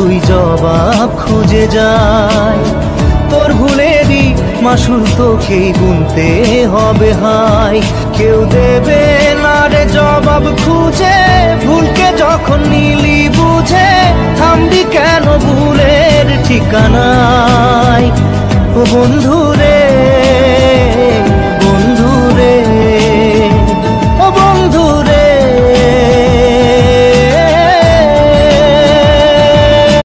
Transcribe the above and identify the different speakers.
Speaker 1: শুধুই জবাব খুঁজে যায়। তোর ভুলেরই মাসুল তোকেই গুনতে হবে হাই। কেউ দেবে না রে জবাব খুঁজে, ভুলকে যখন নিলি বুঝে থামবি কেন ভুলের ঠিকানায়। ও বন্ধু